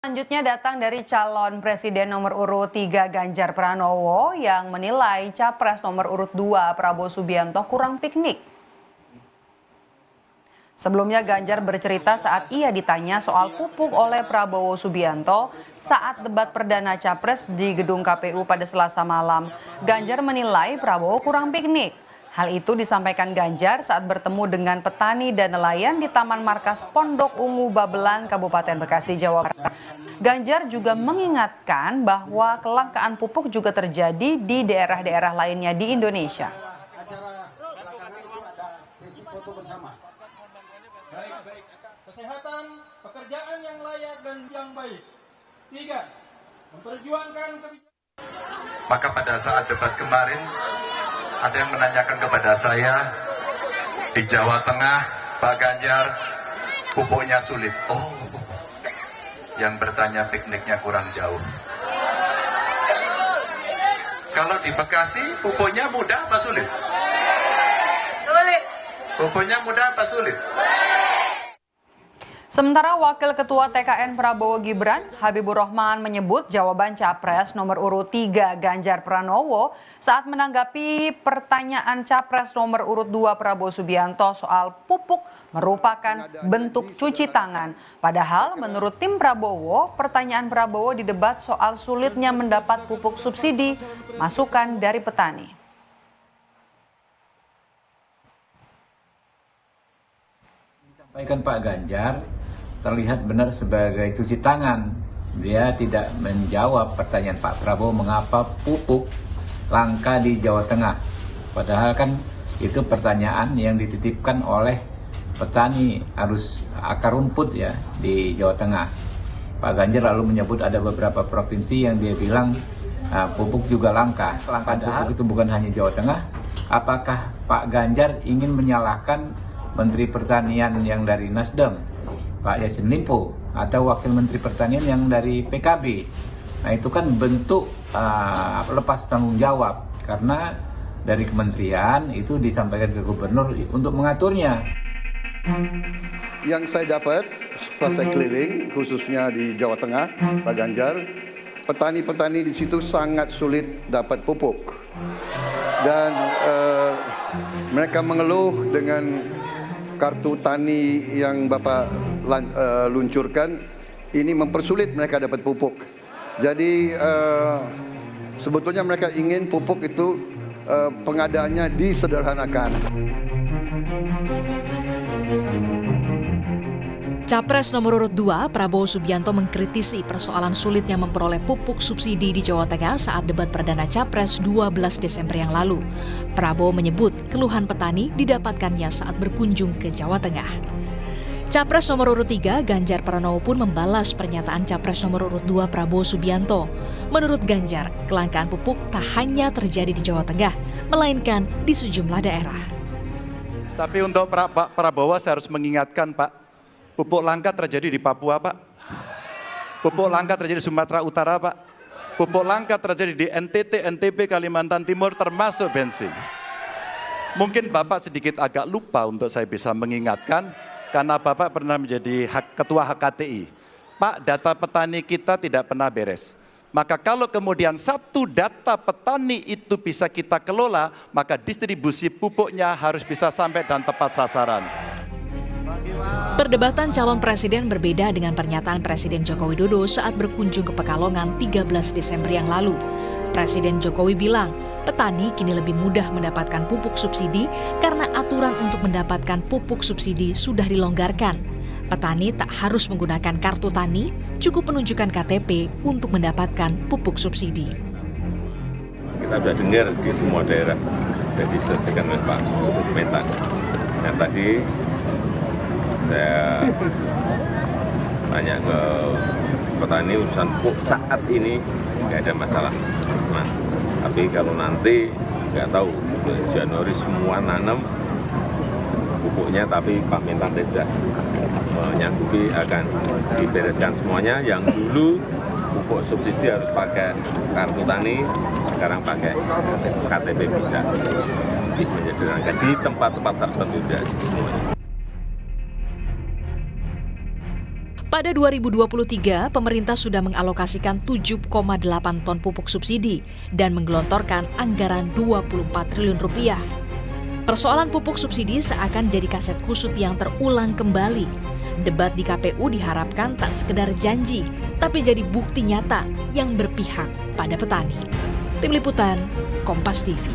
Selanjutnya datang dari calon presiden nomor urut 3 Ganjar Pranowo yang menilai capres nomor urut 2 Prabowo Subianto kurang piknik. Sebelumnya Ganjar bercerita saat ia ditanya soal pupuk oleh Prabowo Subianto saat debat perdana capres di gedung KPU pada Selasa malam. Ganjar menilai Prabowo kurang piknik. Hal itu disampaikan Ganjar saat bertemu dengan petani dan nelayan di Taman Markas Pondok Ungu Babelan, Kabupaten Bekasi, Jawa Barat. Ganjar juga mengingatkan bahwa kelangkaan pupuk juga terjadi di daerah-daerah lainnya di Indonesia. Kesehatan, pekerjaan yang layak dan yang baik. 3. Memperjuangkan kebijakan. Maka pada saat debat kemarin, ada yang menanyakan kepada saya, di Jawa Tengah, Pak Ganjar, pupuknya sulit. Oh, yang bertanya pikniknya kurang jauh. Kalau di Bekasi, pupuknya mudah apa sulit? Sulit. Pupuknya mudah apa sulit? Sementara Wakil Ketua TKN Prabowo Gibran, Habibur Rahman menyebut jawaban Capres nomor urut 3 Ganjar Pranowo saat menanggapi pertanyaan Capres nomor urut 2 Prabowo Subianto soal pupuk merupakan bentuk cuci tangan. Padahal menurut tim Prabowo, pertanyaan Prabowo di debat soal sulitnya mendapat pupuk subsidi masukan dari petani. Sampaikan Pak Ganjar terlihat benar sebagai cuci tangan. Dia tidak menjawab pertanyaan Pak Prabowo mengapa pupuk langka di Jawa Tengah. Padahal kan itu pertanyaan yang dititipkan oleh petani arus akar rumput ya di Jawa Tengah. Pak Ganjar lalu menyebut ada beberapa provinsi yang dia bilang pupuk juga langka. Padahal pupuk itu bukan hanya Jawa Tengah. Apakah Pak Ganjar ingin menyalahkan Menteri Pertanian yang dari Nasdem, Pak Yassin Limpo, atau Wakil Menteri Pertanian yang dari PKB? Nah itu kan bentuk lepas tanggung jawab, karena dari kementerian itu disampaikan ke gubernur untuk mengaturnya. Yang saya dapat setelah saya keliling, khususnya di Jawa Tengah, Pak Ganjar, petani-petani di situ sangat sulit dapat pupuk. Dan mereka mengeluh dengan kartu tani yang Bapak luncurkan, ini mempersulit mereka dapat pupuk. Jadi sebetulnya mereka ingin pupuk itu pengadaannya disederhanakan. Capres nomor urut 2 Prabowo Subianto mengkritisi persoalan sulitnya memperoleh pupuk subsidi di Jawa Tengah saat debat perdana Capres 12 Desember yang lalu. Prabowo menyebut keluhan petani didapatkannya saat berkunjung ke Jawa Tengah. Capres nomor urut 3 Ganjar Pranowo pun membalas pernyataan Capres nomor urut 2 Prabowo Subianto. Menurut Ganjar, kelangkaan pupuk tak hanya terjadi di Jawa Tengah, melainkan di sejumlah daerah. Tapi untuk Pak Prabowo saya harus mengingatkan Pak, pupuk langka terjadi di Papua Pak, pupuk langka terjadi di Sumatera Utara Pak, pupuk langka terjadi di NTT, NTB, Kalimantan Timur termasuk bensin. Mungkin Bapak sedikit agak lupa untuk saya bisa mengingatkan, karena Bapak pernah menjadi ketua HKTI. Pak, data petani kita tidak pernah beres. Maka kalau kemudian satu data petani itu bisa kita kelola, maka distribusi pupuknya harus bisa sampai dan tepat sasaran. Perdebatan calon presiden berbeda dengan pernyataan Presiden Joko Widodo saat berkunjung ke Pekalongan 13 Desember yang lalu. Presiden Jokowi bilang, petani kini lebih mudah mendapatkan pupuk subsidi karena aturan untuk mendapatkan pupuk subsidi sudah dilonggarkan. Petani tak harus menggunakan kartu tani, cukup menunjukkan KTP untuk mendapatkan pupuk subsidi. Kita sudah dengar di semua daerah sudah diselesaikan oleh Pak Mentan. Dan tadi saya tanya ke petani urusan pupuk saat ini nggak ada masalah. Nah, tapi kalau nanti nggak tahu Januari semua nanam pupuknya, tapi Pak Mentan tidak menyanggupi akan dibereskan semuanya. Yang dulu pupuk subsidi harus pakai kartu tani, sekarang pakai KTP bisa menyederhanakan di tempat-tempat tertentu tidak semuanya. Pada 2023, pemerintah sudah mengalokasikan 7,8 ton pupuk subsidi dan menggelontorkan anggaran 24 triliun rupiah. Persoalan pupuk subsidi seakan jadi kaset kusut yang terulang kembali. Debat di KPU diharapkan tak sekedar janji, tapi jadi bukti nyata yang berpihak pada petani. Tim Liputan, Kompas TV.